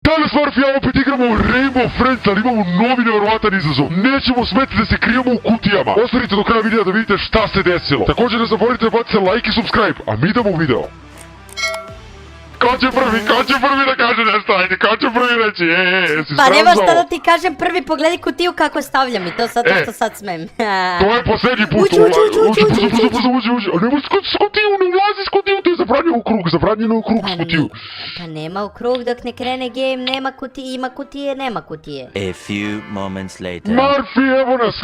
Danas, Marfi, ja opet igramo Rainbow Friends, ali imamo novi nevjerovatan izazov. Nećemo smeti da se krijemo u kutijama. Ostanite do kraja videa da vidite šta se desilo. Također ne zaboravite da bacite like i subscribe, a mi idemo u video. Ko će prvi da kaže nešto, ajde, ko će prvi reći, jesi Pa sram nema za šta ovo? da ti kažem prvi, pogledaj kutiju kako stavljam i to sad što sad smem. To je posljednji put, Uđi. a nemoj s kutiju, ne ulazi s kutiju, to je zabranjeno u krug s kutiju. Pa nema u krug dok ne krene game, nema kutije, ima kutije, nema kutije. A few moments later. Marfi, evo nas,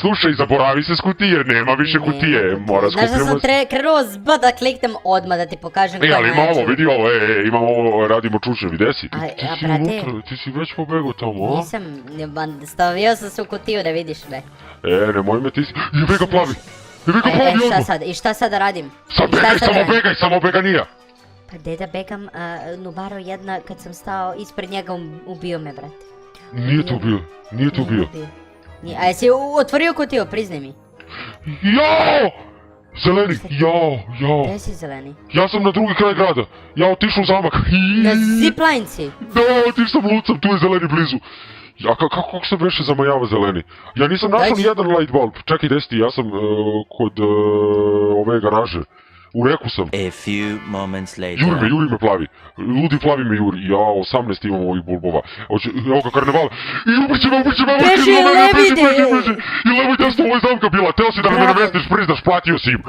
slušaj, zaboravi se s kutije, nema više kutije, mora Znaš da skupljamo... sam krenuo z B da kliknem odmah da ti pokažem koji ali ima ovo, vidi ovo, imamo ovo, radimo čučevi, gde si? A, brate, Ti si već pobegao tamo, a? nisam, stavio sam se u kutiju da vidiš me. Nemoj me, ti si... Jebe ga plavi Šta odmah! sad, i šta sad da radim? Samo beganija! Pa gde da begam, Nubaro jedna, kad sam stao ispred njega, ubio me, brate. Nije to bio. A jesi otvorio kutiju, priznaj mi. Jao! Zeleni, jao. Gde si zeleni? Ja sam na drugi kraj grada. Ja otišao u zamak. Na ziplineci. Da, otišao sam lucam, tu je zeleni blizu. Ja, kako se beše zamajava zeleni? Ja nisam našao ni jedan light bulb. Čekaj, gde si ti? Ja sam kod ove garaže. U reku sam. A few moments later. Juri me plavi. Ludi plavi me juri. Ja, 18 imam ovih bulbova. Evo ga karnevala. I ubiće me. Beži, Levide! I levo i desno, ovo je zamka bila. Teo si da me namestiš, priznaš, platio si im.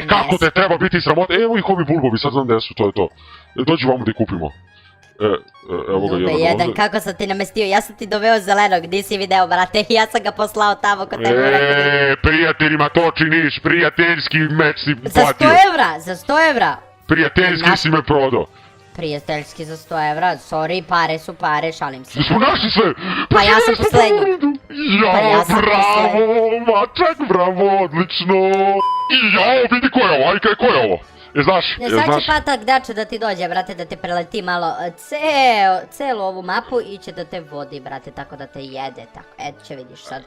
Kako te treba biti sramota. Evo ih ovi bulbovi, sad znam gde su, to je to. Dođi vamo da ih kupimo. Evo ga jedan ovdje. Kako sam ti namestio, ja sam ti doveo zelenog, nisi video, brate, ja sam ga poslao tamo kod tebe. Prijateljima to činiš, prijateljski meč si Za 100 platio. evra, za 100 evra. Prijateljski si me prodao. Prijateljski za 100 evra, sorry, pare su pare, šalim se. Smo našli sve. Pa ja sam poslednju. Ja, bravo, mačak, bravo, odlično. I jao, vidi ko je ovo, ajka, ko je ovo? Znaš? Sad će patak daču da ti dođe, brate, da te preleti malo celu ovu mapu i će da te vodi, brate, tako da te jede, tako, eto će vidiš sad.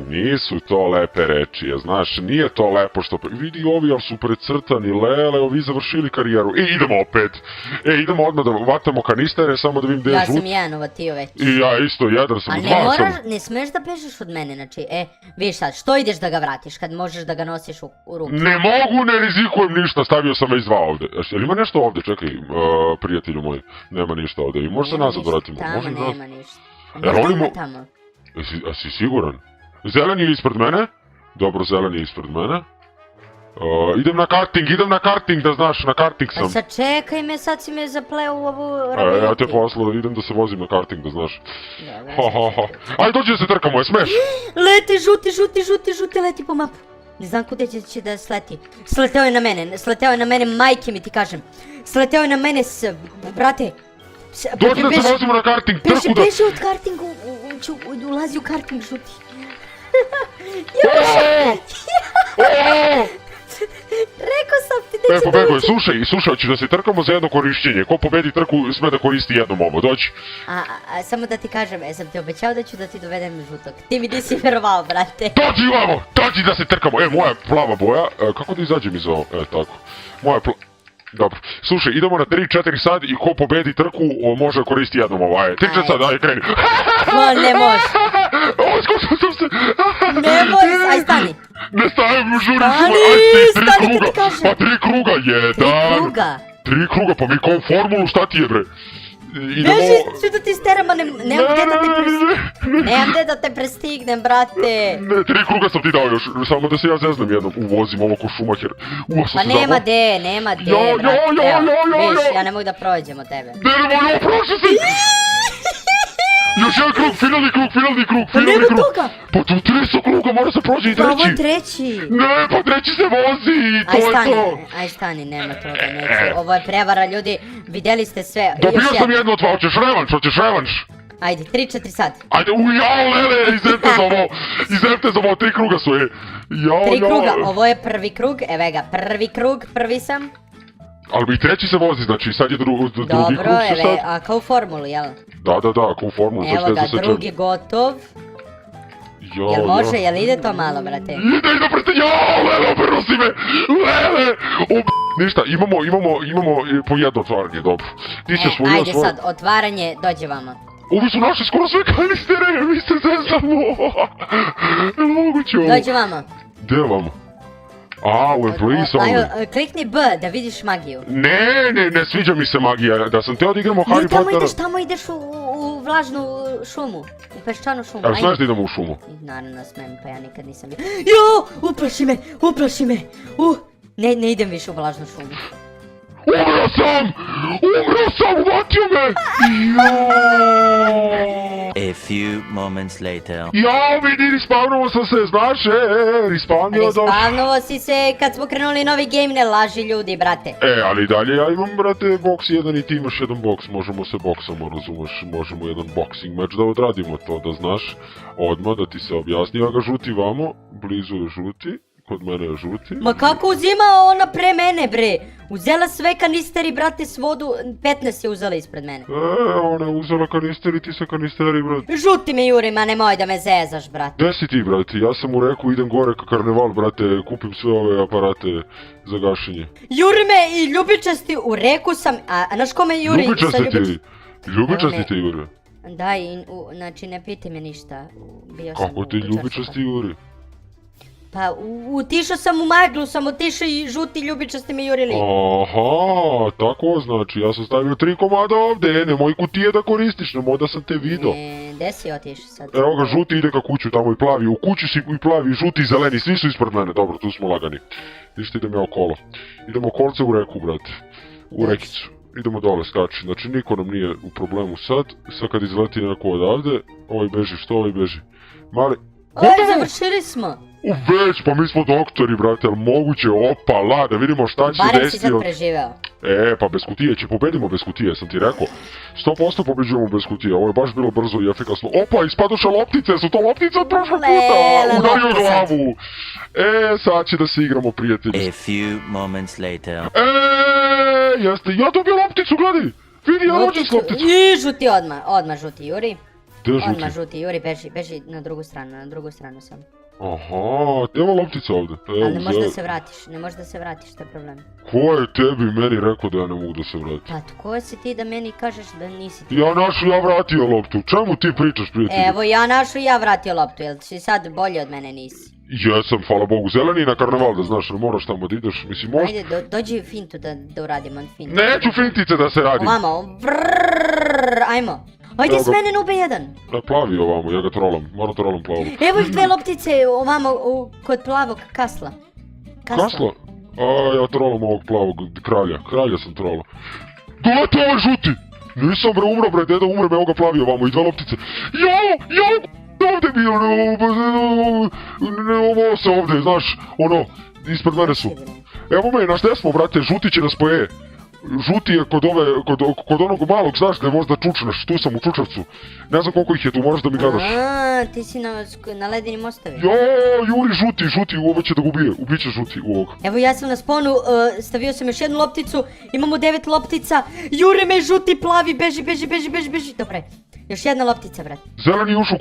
Nisu to lepe reči, znaš, nije to lepo što... Vidi ovi, ali su precrtani, lele, ovi završili karijeru. Idemo opet. Idemo odmah da vatamo kanistere, samo da vidim gde je žut. Ja sam jedan uvatio već. I ja isto, jedan sam, dva sam. Ne smeš da bežeš od mene, znači, vidiš sad, što ideš da ga vratiš kad možeš da ga nosiš u ruku? Ne mogu, ne rizikujem ništa, stavio sam već dva ovde. Jel ima nešto ovde, čekaj, prijatelju moj, nema ništa ovde. I može se nazad vratimo. Tamo nema ništa. Tamo. A si siguran? Zelen je ispred mene? Dobro, zelen je ispred mene. Idem na karting, da znaš, na karting sam. A sad čekaj me, sad si me zapleo u ovu raviju. Ja te poslao, idem da se vozim na karting, da znaš. Ajde, dođi da se trkamo, je smeš? Leti, žuti, leti po mapu. Ne znam kude će da sleti. Sleteo je na mene, majke mi ti kažem. Sleteo je na mene, brate. Dođi da se vozimo na karting, trku da... Beži od kartinga, ulazi u karting, žuti. Rekao sam ti da će da... Pobegao je, slušaj, hoću da se trkamo za jedno korišćenje. Ko pobedi trku sme da koristi jednom ovo, dođi. Samo da ti kažem, sam ti obećao da ću da ti dovedem žutog. Ti mi nisi verovao, brate. Dođi da se trkamo. Moja plava boja, kako da izađem iz ovo? Tako. Moja plava... Dobro, slušaj, idemo na 3-4 sad i ko pobedi trku može koristiti jednom ovo, 3-4 sad, ajde kreni. Ne može. Skušao sam se. Ne može, aj stani. Ne stavim, žurim Stani, ti kažem. Pa 3 kruga, 1. 3 kruga, pa mi kao formulu, šta ti je bre? Beži, ću da ti steram, a nemam gde da te prestignem, brate. 3 kruga sam ti dao još, samo da se ja zeznam jednom, uvozim ovo ko Šumacher. Pa nema de, brate, evo, viš, ja ne mogu da prođem od tebe. Ne, prošao sam! Još jedan krug, finalni krug. Nema toga! Pa tu 300 kruga, mora se prođe i treći. Pa ovo je treći. Ne, pa treći se vozi i to je to. Aj stani, nema toga, neću. Ovo je prevara, ljudi, vidjeli ste sve. Dobio sam jedno od dva, hoćeš revanš? Ajde, 3-4 sad. Ajde, jao, lele, izemte za ovo, 3 kruga su, 3 kruga, ovo je prvi krug, evo ga, prvi krug, prvi sam. Ali i treći se vozi, znači sad je drugi krug. Dobro, evo, a kao u formulu, jel? Da, kao u formulu. Evo ga, drugi gotov. Jel može, jel ide to malo, brate? Ide, prste, jao, lele, obrnuo si me, lele, Ništa, imamo po jedno otvaranje, dobro. Ti ćeš svoj... Ajde sad, otvaranje, dođe vama. Ovi su našli skoro sve kanistere, mi se zezamo. Moguće ovo. Dođe vama. Gde vam? U employees only. Klikni B da vidiš magiju. Ne sviđa mi se magija, da sam teo da igramo Harry Pottera. Tamo ideš u vlažnu šumu, u peščanu šumu. A znaš da idemo u šumu? Naravno smem, pa ja nikad nisam bio. Uplaši me. Ne idem više u vlažnu šumu. Umro sam, uvatio me! A few moments later. Jao, vidi, respawnovo sam se, znaš, Respawnovo si se kad smo krenuli novi game, ne laži ljudi, brate. Ali dalje ja imam, brate, box jedan i ti imaš jedan box, možemo se boksamo, razumeš, možemo jedan boxing meč da odradimo to, da znaš, odmah da ti se objasni, ja ga žuti vamo, blizu je žuti. Kod mene je žuti. Ma kako uzima ona pre mene, bre? Uzela sve kanisteri, brate, s vodu, 15 je uzela ispred mene. Ona je uzela kanisteri, ti sa kanisteri, brate. Žuti me juri, ma nemoj da me zezaš, brate. Gde si ti, brate? Ja sam u reku, idem gore ka karneval, brate, kupim sve ove aparate za gašenje. Juri me i ljubičasti, u reku sam, a znaš ko me juri? Ljubičasti te juri. Da, znači ne piti me ništa. Kako ti ljubičasti juri? Pa, utišao sam u maglu, sam otišao i žuti ljubičasti me jurili. Aha, tako znači, ja sam stavio 3 komada ovde, nemoj kutije da koristiš, nemoj da sam te vidio. Gde si otišao sad? Evo ga, žuti ide ka kuću, tamo i plavi, u kući si i plavi, žuti i zeleni, svi su ispred mene, dobro, tu smo lagani. Ništa, idem ja okolo. Idemo kolce u reku, brate, u rekicu. Idemo dole, skači, znači niko nam nije u problemu sad kad izleti neko odavde, ovaj beži, što ovaj beži? Mali... Završili smo. Već, pa mi smo doktori, brate, ali moguće, opala, da vidimo šta će desiti. Barem si sad preživeo. Pa bez kutije, pobedimo bez kutije, sam ti rekao. 100% pobeđujemo bez kutije, ovo je baš bilo brzo i efikasno. Opa, ispadoše loptice, su to loptice od prošlog puta, udario glavu. Sad će da se igramo, prijatelji. A few moments later. Jeste, ja dobio lopticu, gledaj. Vidi, ja rođem s lopticu. I žuti odmah žuti juri. Gde žuti? Odmah žuti juri, beži na drugu stranu sam. Aha, evo loptica ovde. Ali ne možeš da se vratiš, to je problem. Ko je tebi meni rekao da ja ne mogu da se vratim? Pa tko si ti da meni kažeš da nisi ti? Ja vratio loptu, čemu ti pričaš, prijatelju? Evo ja vratio loptu, jel si sad bolji od mene nisi? Jesam, hvala Bogu, zeleni na karneval, da znaš, ne moraš tamo da ideš, mislim, možda... Ajde, dođi fintu da uradimo fintu. Neću fintice da se radim! Ovamo, ajmo. Ajde s mene nube jedan. Plavi ovamo, ja ga trolam, moram trolam plavog. Evo ih 2 loptice ovamo kod plavog kasla. Kasla? Ja trolam ovog plavog kralja sam trolao. Dolete ovaj žuti! Nisam bre umro bre, deda umrem, evo ga plavi ovamo i 2 loptice. Ovde bio, ovo se ovde, znaš, ispred mene su. Evo me, naš desmo, brate, žuti će nas poje. Žuti je kod onog malog, znaš da je možda čučneš, tu sam u Čučavcu. Ne znam koliko ih je tu, moraš da mi gledaš. Ti si na ledenim ostovima. Juri žuti, ovo će da ga ubiće žuti u ovog. Evo ja sam na sponu, stavio sam još jednu lopticu, imamo 9 loptica, jure me žuti plavi, beži. Dobre, još jedna loptica, brat. Zeleni je ušao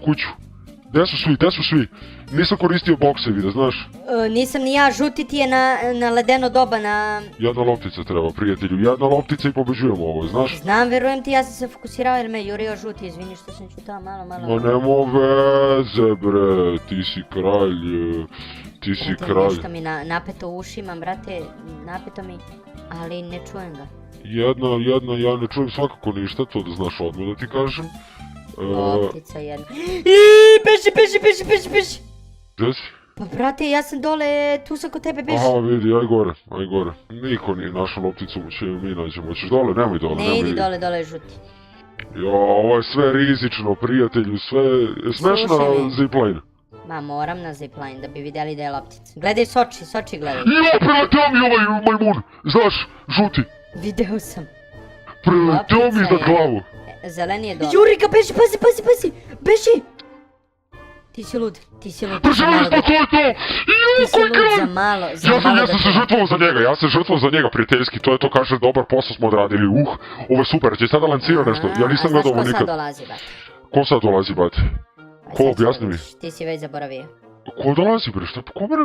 u kuću. Gde su svi? Nisam koristio bokse, vide, znaš? Nisam ni ja, žuti ti je na ledeno doba, na... Jedna loptica treba, prijatelju, jedna loptica i pobeđujemo ovo, znaš? Znam, verujem ti, ja sam se fokusirao jer me jurio žuti, izvini što sam čutao malo. Ma nemo veze, bre, ti si kralj. Nešto mi napeto u ušima, brate, napeto mi, ali ne čujem ga. Jedna, ja ne čujem svakako ništa, to da znaš odmah da ti kažem. Loptica jedna. Beži! Gde si? Pa brate, ja sam dole, tu sam kod tebe, beži. Aha, vidi, aj gore. Niko nije našao lopticu, će mi nađemo. Hoćeš dole? Nemoj dole. Ne idi dole, žuti. Ovo je sve rizično, prijatelju, sve... Smeš na zipline? Ma moram na zipline da bi vidjeli da je loptica. Gledaj Soči gledaj. Preleteo mi ovaj majmun, znaš, žuti. Video sam. Preleteo mi za glavu. Zeleni je dole. Juri ga, beži, pazi, beži! Ti si lud. Preživili smo, to je to! Koji kraj! Za malo. Ja sam se žrtvovao za njega, prijateljski, to je to, kaže, dobar posao smo odradili, ovo je super, će sada lancira nešto, ja nisam gledao ovo nikad. Ko sad dolazi, brate? Ko, objasni mi? Ti si već zaboravio. Ko dolazi bre, šta,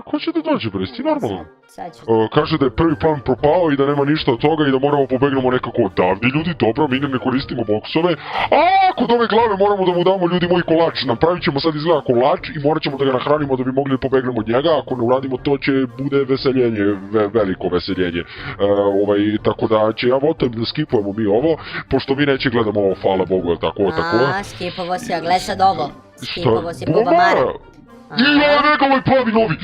ko će da dođe bre, ti normalno? Sad ću... Kaže da je prvi plan propao i da nema ništa od toga i da moramo pobegnemo nekako odavde. Ljudi, dobro, mi ne koristimo boksove. A kod ove glave moramo da mu damo, ljudi moji, kolač. Napravit ćemo sad izgleda kolač i morat ćemo da ga nahranimo da bi mogli da pobegnemo od njega. Ako ne uradimo to će bude veseljenje, veliko veseljenje. Tako da će ja volim da skipujemo mi ovo, pošto mi neće gledamo ovo, hvala Bogu, je tako, tako. Skipovo si, a gled sad ovo. Skipovo si Boba Mara. I ja rekao ovaj plavi novi.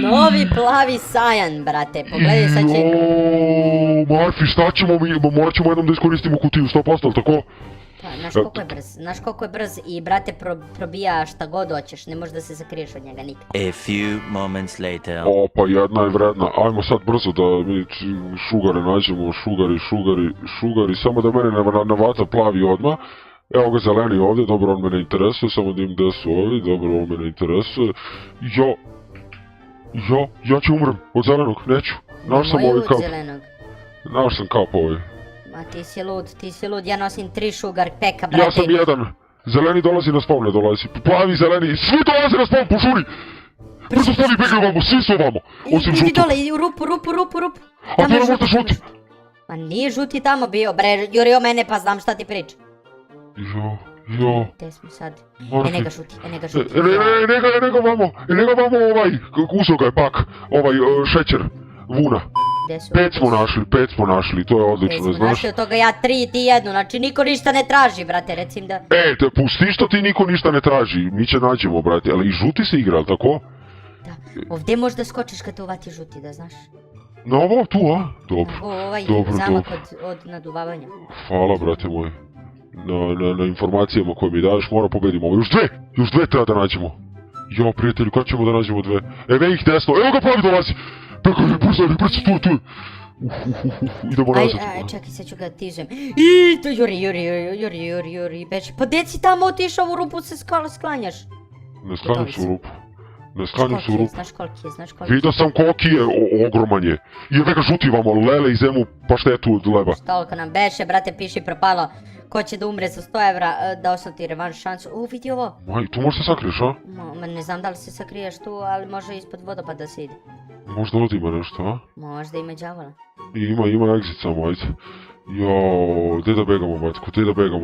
Novi plavi Sajan, brate, pogledaj sad će... Marfi, šta ćemo mi, morat ćemo jednom da iskoristimo kutiju 100%, ali tako? Pa, znaš koliko je brz i brate probija šta god hoćeš, ne možeš da se sakriješ od njega nikad. A few moments later. O, pa jedna je vredna, ajmo sad brzo da mi šugare nađemo, šugari, samo da mene ne vata plavi odmah. Evo ga zeleni ovdje, dobro, on me ne interesuje, samo da im gde su ovi, dobro, on me ne interesuje. Ja ću umrem od zelenog, neću. Naš sam ovaj kap. Naš sam kap ovaj. Ma ti si lud, ja nosim 3 sugar peka, brate. Ja sam jedan. Zeleni dolazi na spawn, ne dolazi. Plavi, zeleni, svi dolaze na spawn, požuri! Brzo stavi begaj ovamo, svi su ovamo. Osim žutog. Idi dole, idi u rupu. A to ne možete žuti. Ma nije žuti tamo bio, bre, jurio mene pa znam šta ti priča. Jo. Gde smo sad? Marfi. Ne ga žuti. Nego vamo uzeo ga je pak, šećer, vuna. Pet smo našli, to je odlično, znaš. Našli od toga ja 3, ti 1, znači niko ništa ne traži, brate, recim da... Te pusti što ti niko ništa ne traži, mi će nađemo, brate, ali i žuti se igra, ali tako? Da, ovdje možda skočiš kad te uvati žuti, da znaš. Na ovo, tu, a? Dobro. Zamak od naduvavanja. Hvala, brate moj. Na informacijama koje mi daješ, moram pobedimo ovo. Još dve treba da nađemo. Jo, prijatelju, kad ćemo da nađemo dve? Evo ih desno, evo ga plavi dolazi! Pekaj, brzo, tu je. Idemo nazad. Čekaj, sad ću ga tižem. To Juri, beži. Pa gdje si tamo otišao u rupu se sklanjaš? Ne sklanjam se u rupu. Znaš koliki je. Vidio sam koliki je, ogroman je. I evo ga žuti vamo, lele i zemu paštetu od leba. Toliko nam beše, brate, piši propalo. Ko će da umre za 100 evra, dao sam ti revanš šansu. Vidi ovo. Maj, tu možeš se sakriješ, a? Ne znam da li se sakriješ tu, ali može ispod vodopada da se ide. Možda ovdje ima nešto, a? Možda ima đavola. Ima exit samo, ajde. Jao, gdje da begamo, batko,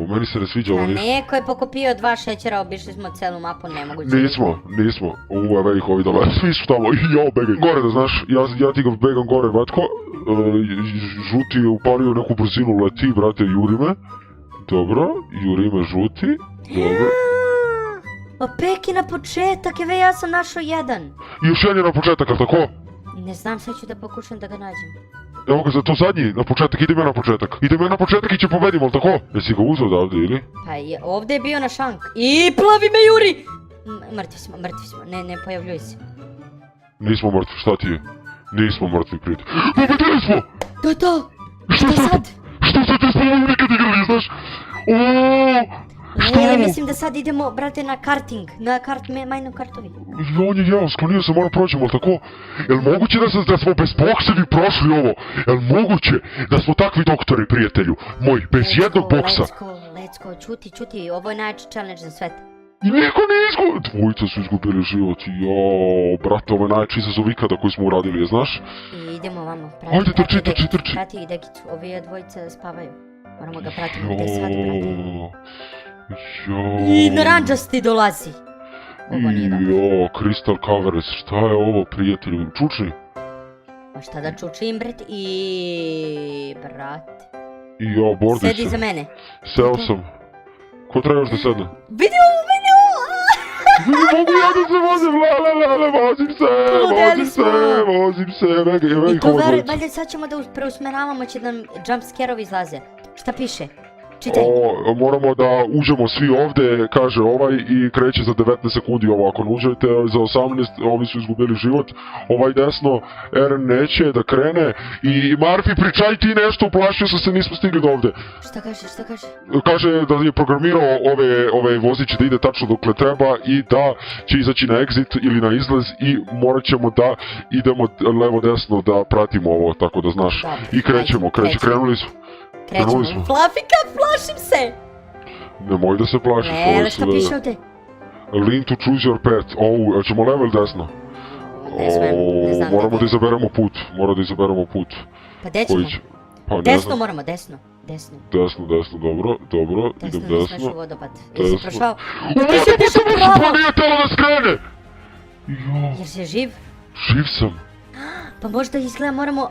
meni se ne sviđa ovo ništa. Neko je pokupio 2 šećera, obišli smo celu mapu, nemoguće. Nismo, evo ih ovi dole, svi su tamo, jao, begaj. Gore da znaš, ja ti ga begam gore, batko, žuti je upalio neku brzinu, leti, brate, juri me. Dobro, juri me žuti, dobro. Peki na početak, evo ja sam našao jedan. I još jedan je na početak, ali tako? Ne znam, sad ću da pokušam da ga nađem. Evo ga za to zadnji, na početak, idem ja na početak i će pobedimo, ali tako? Jesi ga uzeo odavde, ili? Pa ovdje je bio na šank. I plavi me juri! Mrtvi smo, ne pojavljuj se. Nismo mrtvi, šta ti je? Nismo mrtvi, prijatelj. Pobedili smo! To! Šta sad? Što se te smo nikad igrali, znaš? Ja mislim da sad idemo, brate, na karting, majnom kartovi. On je jeo, sklonio se, mora prođemo, ali tako? Jel moguće da smo bez boksevi prošli ovo? Jel moguće da smo takvi doktori, prijatelju? Moj, bez jednog boksa. Let's go, čuti, ovo je najjači challenge za svet. I niko nije izgubio. Dvojica su izgubili život, jao, brate, ovo je najjači izazov ikada koji smo uradili, znaš? I idemo ovamo, ajde, trči. Prati i Dekicu, ovi dvojice spavaju. Moramo ga pratiti, gdje sad, brate. I naranđasti dolazi. Ovo nije dobro. Crystal Caverns, šta je ovo, prijatelju? Čučni? Ma šta da čučim, bret? I brate. Bordi se. Sedi za mene. Seo sam. Ko treba još da sedne? Vidi ovo! Mogu ja da se vozim, vozim se, I to valjda sad ćemo da preusmeravamo, će da nam jump scare-ovi izlaze. Šta piše? Čitaj. Moramo da uđemo svi ovde, kaže ovaj, i kreće za 19 sekundi ovo. Ako ne uđete za 18, ovi su izgubili život. Ovaj desno, Eren neće da krene. I Marfi, pričaj ti nešto, uplašio sam se, nismo stigli do ovde. Šta kaže? Kaže da je programirao ove voziće da ide tačno dokle treba i da će izaći na exit ili na izlaz i morat ćemo da idemo levo-desno da pratimo ovo, tako da znaš. I krenuli su. Flafika, plašim se! Nemoj da se plašiš. Ali šta piše ovdje? Link to choose your pet. Ćemo levo ili desno? Ne smem, ne znam. Moramo da izaberemo put. Moramo da izaberemo put. Pa gdje ćemo? Koji će? Pa ne Desno znam. moramo, desno. Desno. Desno, dobro, idem Desno, ne smeš u desno. vodopad. Desno. Jesi prošao? Ti si otišao pravo! Pa nije telo da skrene! Jo, Jer si živ? živ sam. Pa možda izgleda moramo...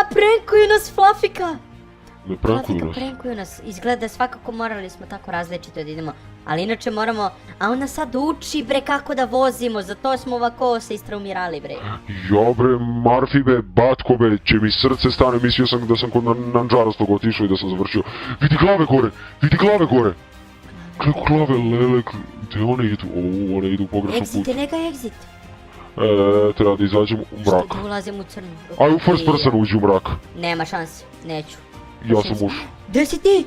prankuju nas Flafika! Ne prankuju Flafika nas. prankuju nas. Izgleda svakako morali smo tako različito da idemo. Ali inače moramo... A on nas sad uči bre kako da vozimo. Zato smo ovako se istraumirali bre. Jo bre, Marfi be, batko be, će mi srce stane, mislio sam da sam kod Nanđarastog otišao i da sam završio. Vidi glave gore! Kako glave, lele, gdje one idu? One idu u pogrešnom Exit putu. je neka exit. Treba da izađemo u mrak. Da ulazim u crnu. Aj u first person uđi u mrak. Nema šanse, neću. Ja sam ušao. Gdje si ti?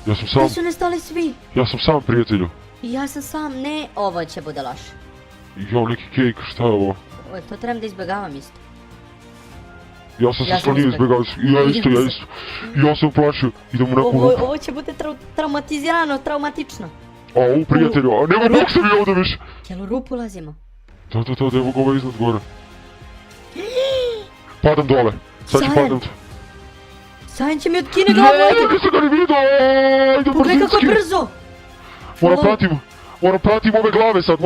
Ja sam sam, Gdje su nestali svi? ja sam sam prijatelju. Ja sam sam, ne, ovo će bude loše. Jo, neki kejk, šta je ovo? To trebam da izbjegavam isto. Ja sam se Ja sam slonio izbjegao, ja isto. Ja sam plašio, idem u neku rupu. Ovo će bude traumatično. Prijatelju, a nema bok se mi ovdje više. Jel u rupu ulazimo? Da, evo ga ovaj iznad gore. Padam dole, sad ću Sajan. padam. Sajan će mi otkine glavu, ajde! Nisam ga ni vidio, idem Pogledaj kako brzinski. brzo! Moram pratim ove glave sad,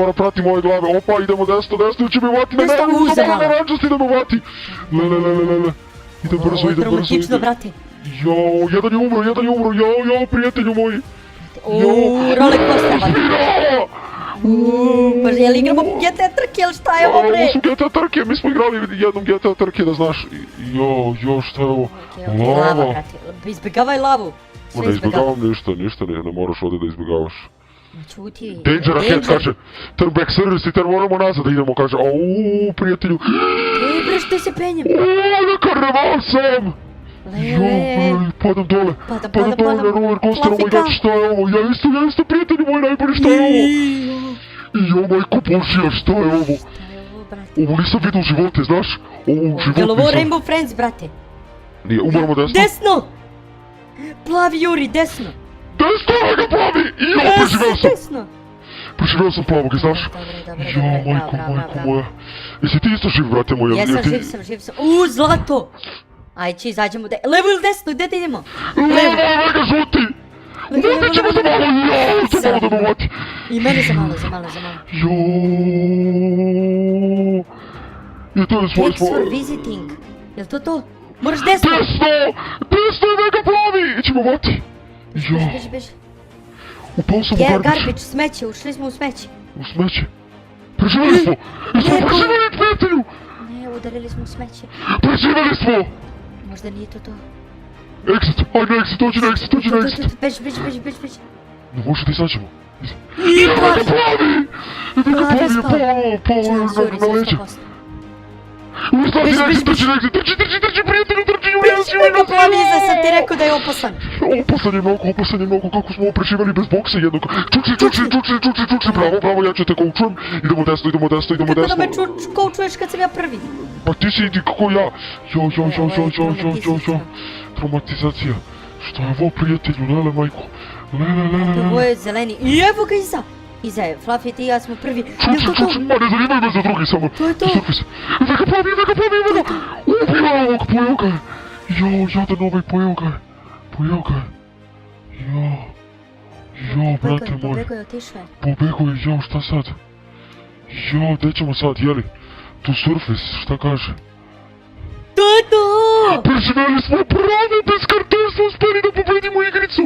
Opa, idemo desno, će me vati na Desno, mene, uzem na malo. narančasti da me vati. Le. Idem Ovo brzo, je traumatično, brate. Jo, jedan je umro, jo, prijatelju moji. Roller coaster, brate. Svira! Pa jel igramo GTA trke, jel šta je ovo Ovo bre? su GTA trke, mi smo igrali jednom GTA trke, da znaš. Jo, šta je ovo? Lava, Lava. brate. Izbjegavaj lavu. Sve Ne izbjegavaj. izbjegavam ništa, ne moraš ovdje da izbjegavaš. Čuti. Danger ahead, kaže. Turn back service, moramo nazad da idemo, kaže. Prijatelju. Bre, što se penjem? Na karneval sam! Lele. Padam dole Padam. na roller coaster, oh my Flafika. god, šta je ovo? Ja isto, prijatelji moji najbolji, šta je ovo? Jo, majko Božija, šta je ovo? Šta je ovo, brate? Ovo nisam vidio u živote, znaš? Ovo u Jel živote ovo nisam. Rainbow Friends, brate? Nije, umaramo desno. Desno! Plavi Juri, desno! Desno, ga plavi! Jo, preživeo sam! Desno! Preživeo sam plavog, znaš? Dobro, Jo, majko moja. Jesi ti isto živ, brate moj? Jesam, živ sam. Zlato! Ajde, izađemo da... Levo ili desno, gdje da idemo? Levo, mega žuti! Uvati ćemo za malo, jo, to malo da me uvati. I mene za malo. Jo. I to je Thanks for visiting. Jel to? Moraš desno! Desno je mega plavi! Ćemo uvati. Jo, Beži. upao sam u Gdje je garbić. garbage, smeće, ušli smo u smeće. U smeće. Preživjeli smo! Jesmo Neko- preživjeli, prijatelju! Ne, udarili smo u smeće. Preživjeli smo! Možda nije to. Exit, ajde exit, dođi na exit. Beži. Ne može da izađemo. I plavi! Plavi! Plave Plavi je pao na leđa. Ustati na exit, trči, prijatelju, Neko plavi iza, sam ti rekao da je opasan. Opasan je mnogo, kako smo ovo preživjeli bez boksa jednog. Čuči, bravo, ja ću te koučujem. Idemo desno. Kako da me koučuješ kad sam ja prvi? Pa ti si kako ja. Jo. Traumatizacija. Šta je ovo, prijatelju, lele, majko. Ovo je zeleni. I evo ga iza. Iza je, Fluffy, ti i ja smo prvi. Jel to? Čuči, ma ne zanimaju me za drugi samo. To je to. Surfi se. Vega plavi. Ubila ovog, pojeo ga je. Jo, jadan ovaj, pojeo ga je. Jo, brate moj. Pobego je, otišao je. Pobego je, jo, šta sad? Jo, gdje ćemo sad, jeli? Tu Surface, šta kaže? To je to! Preživjeli smo, bravo, bez kartel smo uspjeli da pobedimo igricu!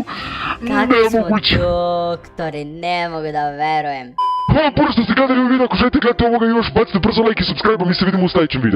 Kakvi smo Nemoguće! doktori, ne mogu da verujem. Hvala puno što ste gledali ovaj video, ako želite gledati ovoga i još bacite brzo like i subscribe, a mi se vidimo u sljedećem videu.